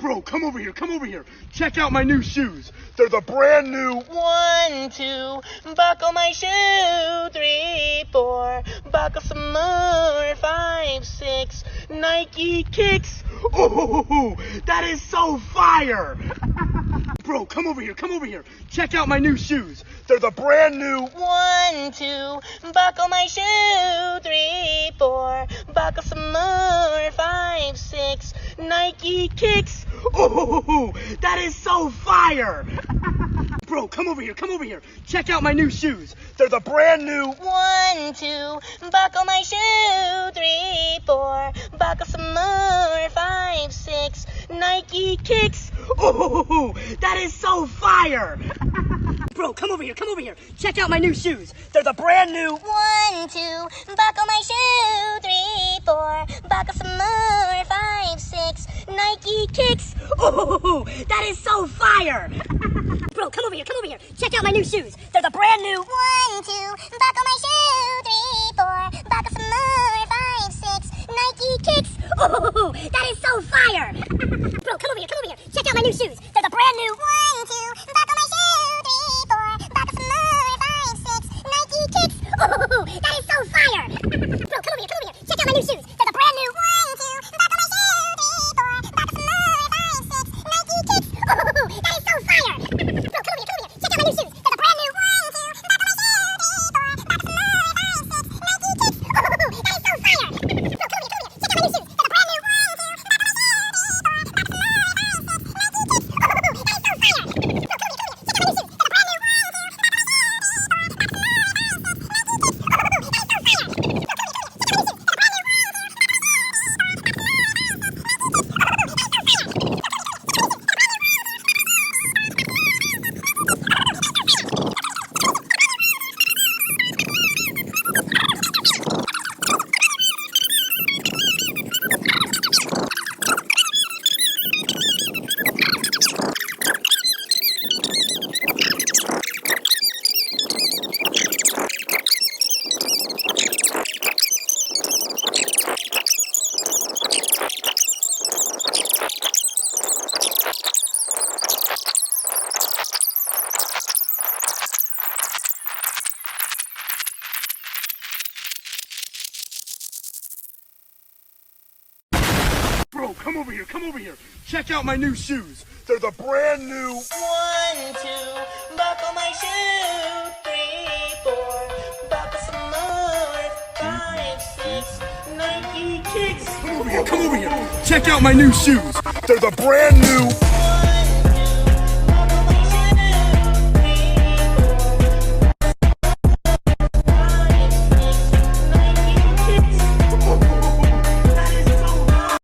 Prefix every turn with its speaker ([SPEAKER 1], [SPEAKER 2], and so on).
[SPEAKER 1] Bro, come over here, come over here. Check out my new shoes. They're the brand new
[SPEAKER 2] 1, 2, buckle my shoe. 3, 4, buckle some more. 5, 6, Nike kicks.
[SPEAKER 1] Oh, that is so fire! Bro, come over here, come over here. Check out my new shoes. They're the brand new
[SPEAKER 2] 1, 2, buckle my shoe. 3, 4, buckle some more. 5, 6, Nike kicks.
[SPEAKER 1] Oh, that is so fire! Bro, come over here, come over here. Check out my new shoes. They're the brand new
[SPEAKER 2] 1, 2, buckle my shoe. 3, 4, buckle some more. 5, 6, Nike kicks.
[SPEAKER 1] Oh, that is so fire! Bro, come over here, come over here. Check out my new shoes. They're the brand new
[SPEAKER 2] 1, 2, buckle my shoe. 3, 4, buckle some more. 5, 6, Nike kicks.
[SPEAKER 1] Oh, that is so fire!
[SPEAKER 3] Bro, come over here, come over here. Check out my new shoes. They're the brand new
[SPEAKER 2] 1, 2, buckle my shoe. 3, 4, buckle some more. 5, 6, Nike kicks.
[SPEAKER 3] Oh, that is so fire! Bro, come over here, come over here. Check out my new shoes. They're the brand new
[SPEAKER 2] 1, 2, buckle my shoe. 3, 4, buckle some more. 5, 6, Nike kicks.
[SPEAKER 3] Oh, that is so fire! Bro, come over here, come over here. Check out my new shoes. They're the brand new
[SPEAKER 2] 1, 2, buckle my shoe. 3, 4, buckle some more. 5, 6, Nike kicks.
[SPEAKER 3] Oh, that is so fire! Bro, come over here, come over here. Check out my new shoes. They're the brand new
[SPEAKER 2] 1, 2, buckle my shoe. 3, 4, buckle some more. 5, 6, Nike kicks.
[SPEAKER 3] Oh, that is so fire! Bro, come over here, come over here. Check out my new shoes. They're the brand new
[SPEAKER 2] 1, 2, buckle my shoe. 3, 4, buckle some more. 5, 6, Nike kicks.
[SPEAKER 3] Oh, that is so fire! Bro, come over here, come over here. Check out my new shoes. They're the brand new 1, 2, buckle my shoe. 3, 4, buckle some more. 5, 6, Nike kicks. Oh, that is so fire! Bro, come over here, come over here. Check out my new shoes. They're the brand new 1, 2, buckle my shoe. 3, 4, buckle some more. 5, 6, Nike kicks. Oh, that is so fire!
[SPEAKER 2] Nike kicks.
[SPEAKER 1] Bro, come over here, come over here. Check out my new shoes. They're the brand new
[SPEAKER 2] 1, 2, buckle my shoe. 3, 4, buckle some more. 5, 6, Nike kicks.
[SPEAKER 1] Come over here, come over here. Check out my new shoes. They're the brand new